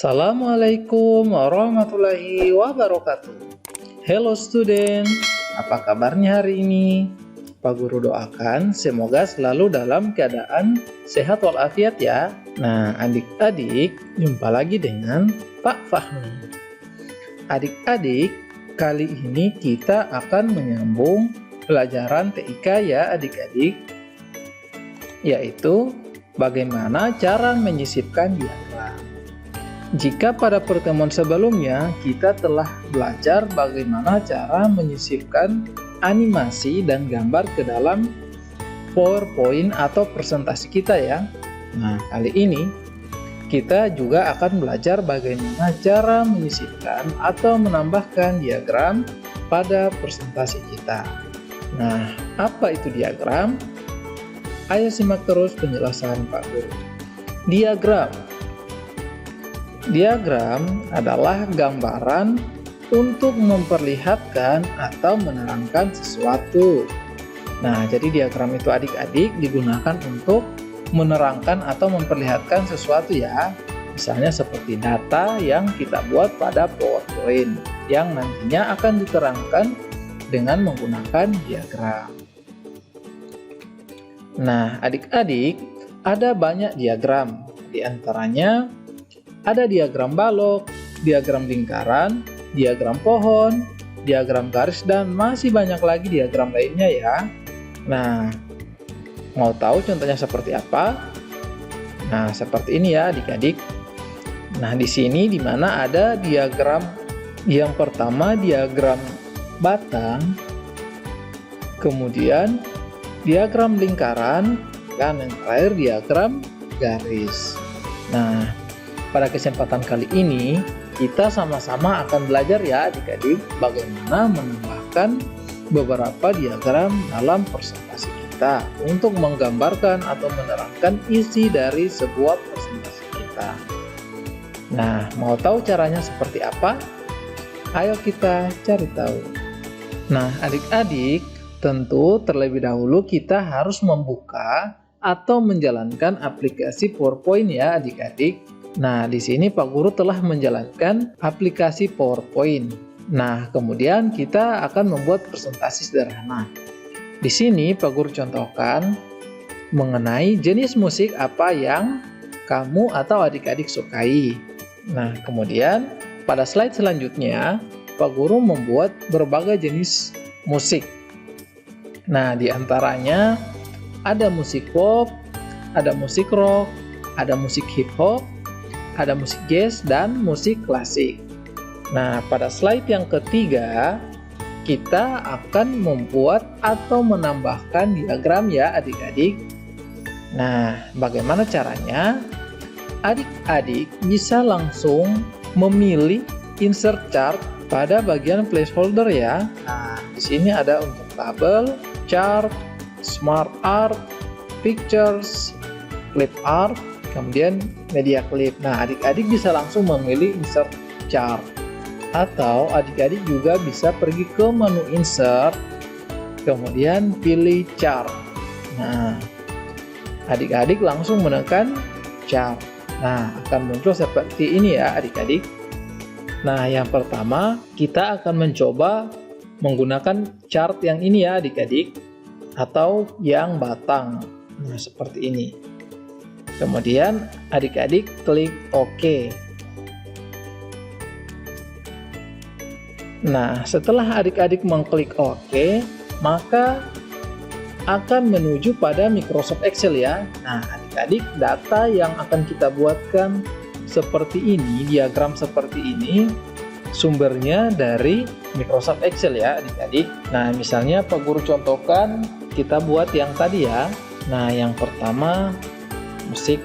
Assalamualaikum warahmatullahi wabarakatuh. Hello student, apa kabarnya hari ini? Pak Guru doakan semoga selalu dalam keadaan sehat walafiat ya. Nah, adik-adik, jumpa lagi dengan Pak Fahmi. Adik-adik, kali ini kita akan menyambung pelajaran TIK ya adik-adik, yaitu bagaimana cara menyisipkan diagram. Jika pada pertemuan sebelumnya kita telah belajar bagaimana cara menyisipkan animasi dan gambar ke dalam PowerPoint atau presentasi kita ya. Nah, kali ini kita juga akan belajar bagaimana cara menyisipkan atau menambahkan diagram pada presentasi kita. Nah, apa itu diagram? Ayo simak terus penjelasan Pak Guru. Diagram adalah gambaran untuk memperlihatkan atau menerangkan sesuatu. Nah, jadi diagram itu adik-adik digunakan untuk menerangkan atau memperlihatkan sesuatu ya. Misalnya seperti data yang kita buat pada PowerPoint yang nantinya akan diterangkan dengan menggunakan diagram. Nah, adik-adik, ada banyak diagram. Di antaranya ada diagram balok, diagram lingkaran, diagram pohon, diagram garis, dan masih banyak lagi diagram lainnya ya. Nah, mau tahu contohnya seperti apa? Nah, seperti ini ya adik-adik. Nah, di sini dimana ada diagram yang pertama diagram batang, kemudian diagram lingkaran, dan yang terakhir diagram garis. Nah, pada kesempatan kali ini, kita sama-sama akan belajar ya adik-adik bagaimana menambahkan beberapa diagram dalam presentasi kita untuk menggambarkan atau menerangkan isi dari sebuah presentasi kita. Nah, mau tahu caranya seperti apa? Ayo kita cari tahu. Nah, adik-adik, tentu terlebih dahulu kita harus membuka atau menjalankan aplikasi PowerPoint ya adik-adik. Nah, di sini Pak Guru telah menjalankan aplikasi PowerPoint. Nah, kemudian kita akan membuat presentasi sederhana. Di sini Pak Guru contohkan mengenai jenis musik apa yang kamu atau adik-adik sukai. Nah, kemudian pada slide selanjutnya Pak Guru membuat berbagai jenis musik. Nah, di antaranya ada musik pop, ada musik rock, ada musik hip hop, ada musik jazz, dan musik klasik. Nah, pada slide yang ketiga, kita akan membuat atau menambahkan diagram ya adik-adik. Nah, bagaimana caranya? Adik-adik bisa langsung memilih insert chart pada bagian placeholder ya. Nah, di sini ada untuk tabel, chart, smart art, pictures, clip art, kemudian media clip. Nah, adik-adik bisa langsung memilih insert chart, atau adik-adik juga bisa pergi ke menu insert, kemudian pilih chart. Nah, adik-adik langsung menekan chart. Nah, akan muncul seperti ini ya adik-adik. Nah, yang pertama kita akan mencoba menggunakan chart yang ini ya adik-adik, atau yang batang. Nah, seperti ini. Kemudian adik-adik klik OK. Nah, setelah adik-adik mengklik OK, maka akan menuju pada Microsoft Excel ya. Nah, adik-adik, data yang akan kita buatkan seperti ini, diagram seperti ini, sumbernya dari Microsoft Excel ya adik-adik. Nah, misalnya Pak Guru contohkan kita buat yang tadi ya. Nah, yang pertama musik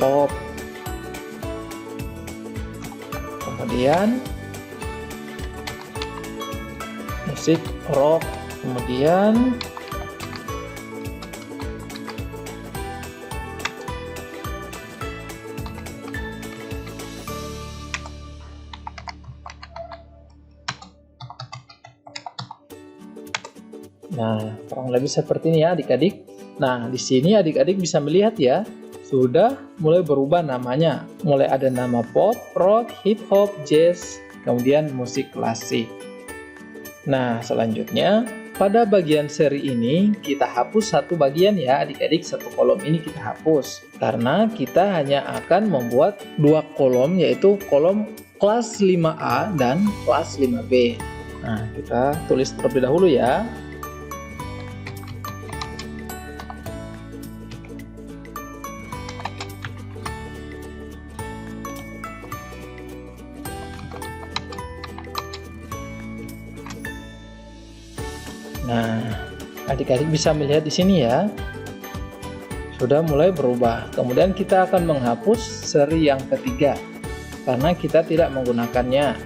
pop, kemudian musik rock, kemudian nah, kurang lebih seperti ini ya adik-adik. Nah, di sini adik-adik bisa melihat ya, sudah mulai berubah namanya. Mulai ada nama pop, rock, hip hop, jazz, kemudian musik klasik. Nah, selanjutnya pada bagian seri ini kita hapus satu bagian ya adik-adik, satu kolom ini kita hapus. Karena kita hanya akan membuat dua kolom, yaitu kolom kelas 5A dan kelas 5B. Nah, kita tulis terlebih dahulu ya. Nah, adik-adik bisa melihat di sini ya, sudah mulai berubah. Kemudian kita akan menghapus seri yang ketiga karena kita tidak menggunakannya.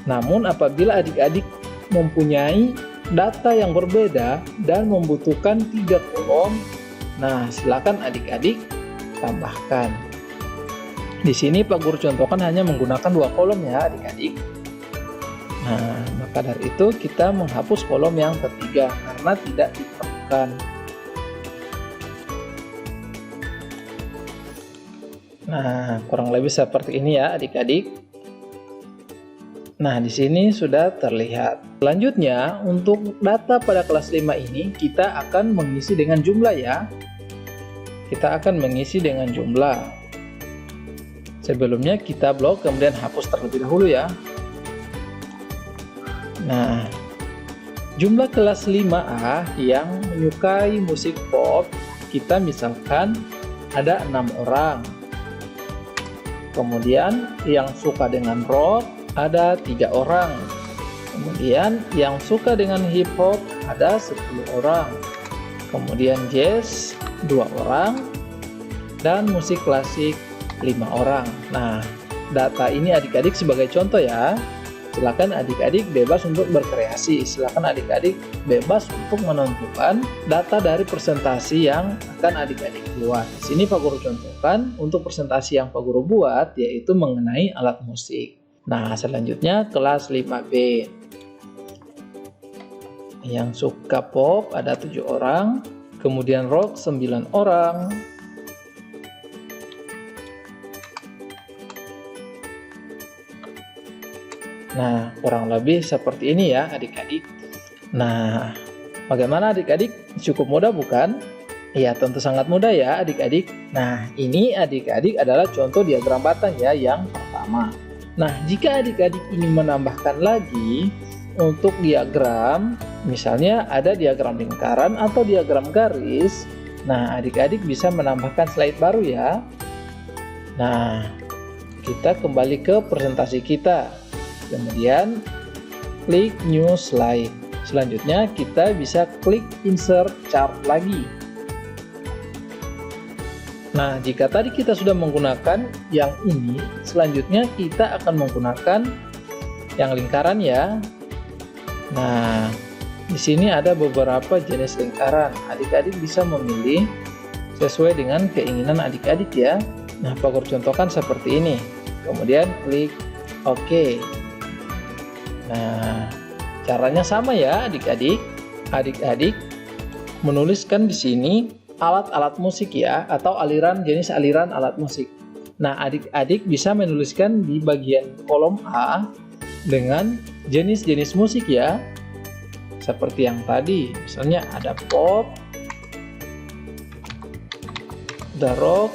Namun apabila adik-adik mempunyai data yang berbeda dan membutuhkan 3 kolom, nah silakan adik-adik tambahkan. Di sini Pak Guru contohkan hanya menggunakan 2 kolom ya adik-adik. Nah, maka dari itu kita menghapus kolom yang ketiga karena tidak diperlukan. Nah, kurang lebih seperti ini ya adik-adik. Nah, di sini sudah terlihat. Selanjutnya, untuk data pada kelas 5 ini kita akan mengisi dengan jumlah ya. Kita akan mengisi dengan jumlah. Sebelumnya kita blok kemudian hapus terlebih dahulu ya. Nah, jumlah kelas 5A yang menyukai musik pop, kita misalkan ada 6 orang. Kemudian yang suka dengan rock ada 3 orang. Kemudian yang suka dengan hip hop ada 10 orang. Kemudian jazz 2 orang dan musik klasik 5 orang. Nah, data ini adik-adik sebagai contoh ya. Silakan adik-adik bebas untuk berkreasi. Silakan adik-adik bebas untuk menentukan data dari presentasi yang akan adik-adik buat. Di sini Pak Guru contohkan untuk presentasi yang Pak Guru buat yaitu mengenai alat musik. Nah, selanjutnya kelas 5B. Yang suka pop ada 7 orang, kemudian rock 9 orang. Nah, kurang lebih seperti ini ya adik-adik. Nah, bagaimana adik-adik? Cukup mudah bukan? Ya, tentu sangat mudah ya adik-adik. Nah, ini adik-adik adalah contoh diagram batang ya yang pertama. Nah, jika adik-adik ingin menambahkan lagi untuk diagram, misalnya ada diagram lingkaran atau diagram garis, nah adik-adik bisa menambahkan slide baru ya. Nah, kita kembali ke presentasi kita. Kemudian klik new slide. Selanjutnya kita bisa klik insert chart lagi. Nah, jika tadi kita sudah menggunakan yang ini, selanjutnya kita akan menggunakan yang lingkaran ya. Nah, di sini ada beberapa jenis lingkaran. Adik-adik bisa memilih sesuai dengan keinginan adik-adik ya. Nah, Pak Guru contohkan seperti ini. Kemudian klik OK. Nah, caranya sama ya adik-adik. Adik-adik menuliskan di sini alat-alat musik ya, atau jenis aliran alat musik. Nah, adik-adik bisa menuliskan di bagian kolom A dengan jenis-jenis musik ya. Seperti yang tadi, misalnya ada pop, ada rock,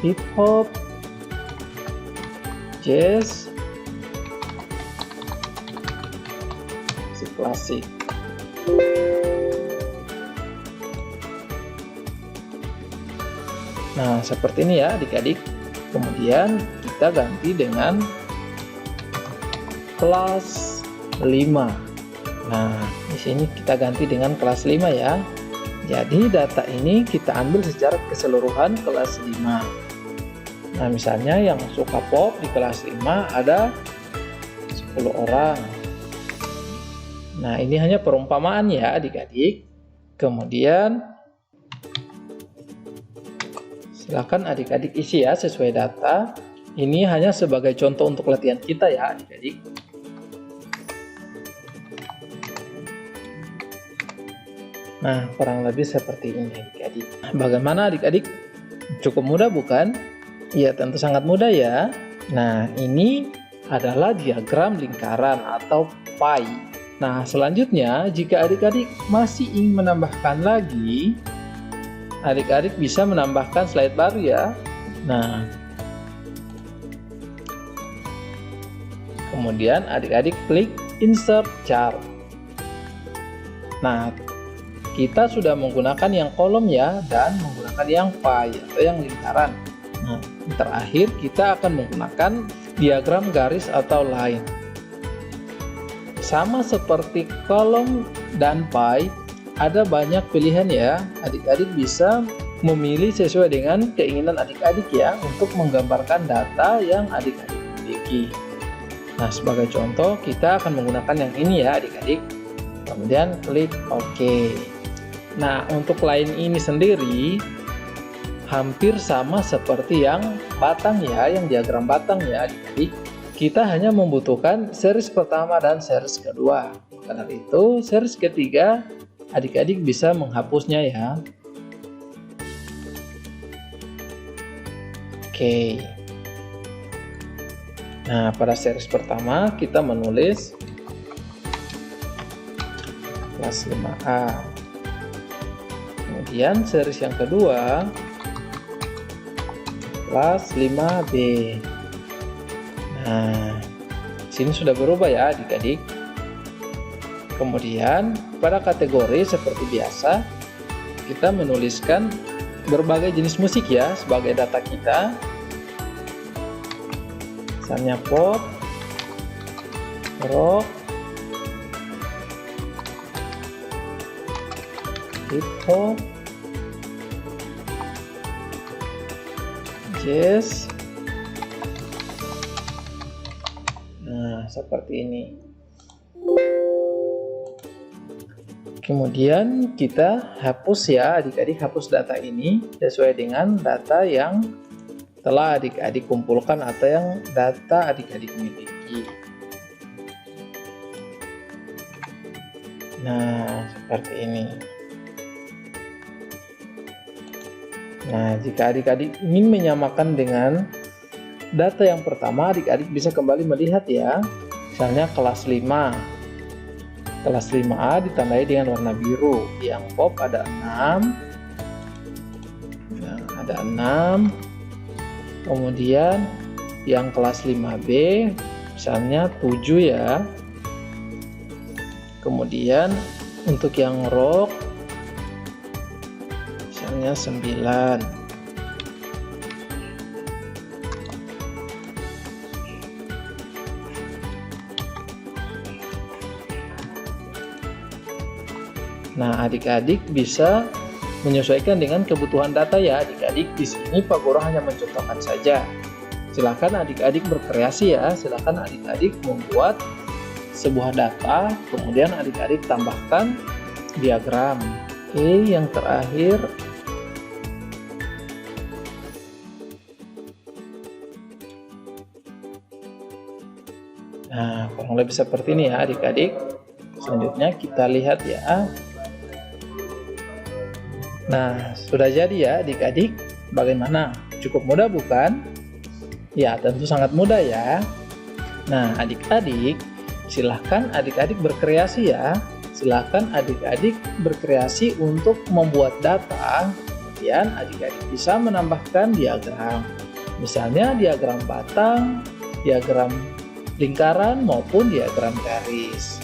hip hop, jazz, musik klasik. Nah, seperti ini ya adik-adik. Kemudian kita ganti dengan kelas 5. Nah, di sini kita ganti dengan kelas 5 ya. Jadi data ini kita ambil secara keseluruhan kelas 5. Nah, misalnya yang suka pop di kelas 5 ada 10 orang. Nah, ini hanya perumpamaan ya adik-adik. Kemudian silakan adik-adik isi ya sesuai data. Ini hanya sebagai contoh untuk latihan kita ya adik-adik. Nah, kurang lebih seperti ini adik-adik. Bagaimana adik-adik? Cukup mudah bukan? Ya, tentu sangat mudah ya. Nah, ini adalah diagram lingkaran atau pie. Nah, selanjutnya jika adik-adik masih ingin menambahkan lagi, adik-adik bisa menambahkan slide baru ya. Nah, kemudian adik-adik klik insert chart. Nah, kita sudah menggunakan yang kolom ya, dan menggunakan yang pie atau yang lingkaran. Nah, terakhir kita akan menggunakan diagram garis atau line. Sama seperti kolom dan pie, ada banyak pilihan ya. Adik-adik bisa memilih sesuai dengan keinginan adik-adik ya, untuk menggambarkan data yang adik-adik miliki. Nah, sebagai contoh kita akan menggunakan yang ini ya adik-adik. Kemudian klik OK. Nah, untuk line ini sendiri hampir sama seperti yang batang ya, yang diagram batang ya adik-adik. Kita hanya membutuhkan series pertama dan series kedua. Karena itu, series ketiga adik-adik bisa menghapusnya ya. Oke. Nah, pada series pertama kita menulis kelas 5A. Kemudian series yang kedua kelas 5B. Nah, sini sudah berubah ya adik-adik. Kemudian pada kategori seperti biasa kita menuliskan berbagai jenis musik ya sebagai data kita. Misalnya pop, rock, hip hop, jazz. Nah, seperti ini. Kemudian kita hapus ya adik-adik, hapus data ini sesuai dengan data yang telah adik-adik kumpulkan atau yang data adik-adik miliki. Nah, seperti ini. Nah, jika adik-adik ingin menyamakan dengan data yang pertama, adik-adik bisa kembali melihat ya. Misalnya kelas 5. Kelas 5A ditandai dengan warna biru. Yang pop ada 6. Nah, ada 6. Kemudian yang kelas 5B misalnya 7 ya. Kemudian untuk yang rock misalnya 9. Nah, adik-adik bisa menyesuaikan dengan kebutuhan data ya adik-adik. Di sini Pak Guru hanya mencontohkan saja. Silakan adik-adik berkreasi ya. Silakan adik-adik membuat sebuah data, kemudian adik-adik tambahkan diagram. Oke, yang terakhir nah, kurang lebih seperti ini ya adik-adik. Selanjutnya kita lihat ya. Nah, sudah jadi ya adik-adik. Bagaimana? Cukup mudah bukan? Ya, tentu sangat mudah ya. Nah, adik-adik, silahkan adik-adik berkreasi ya. Silahkan adik-adik berkreasi untuk membuat data. Kemudian adik-adik bisa menambahkan diagram. Misalnya diagram batang, diagram lingkaran, maupun diagram garis.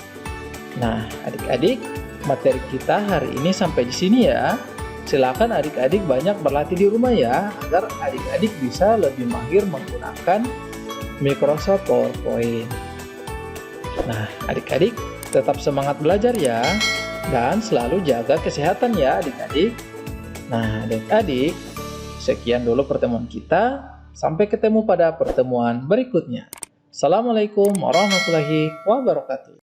Nah, adik-adik, materi kita hari ini sampai di sini ya. Silakan adik-adik banyak berlatih di rumah ya, agar adik-adik bisa lebih mahir menggunakan Microsoft PowerPoint. Nah, adik-adik tetap semangat belajar ya, dan selalu jaga kesehatan ya adik-adik. Nah, adik-adik, sekian dulu pertemuan kita. Sampai ketemu pada pertemuan berikutnya. Assalamualaikum warahmatullahi wabarakatuh.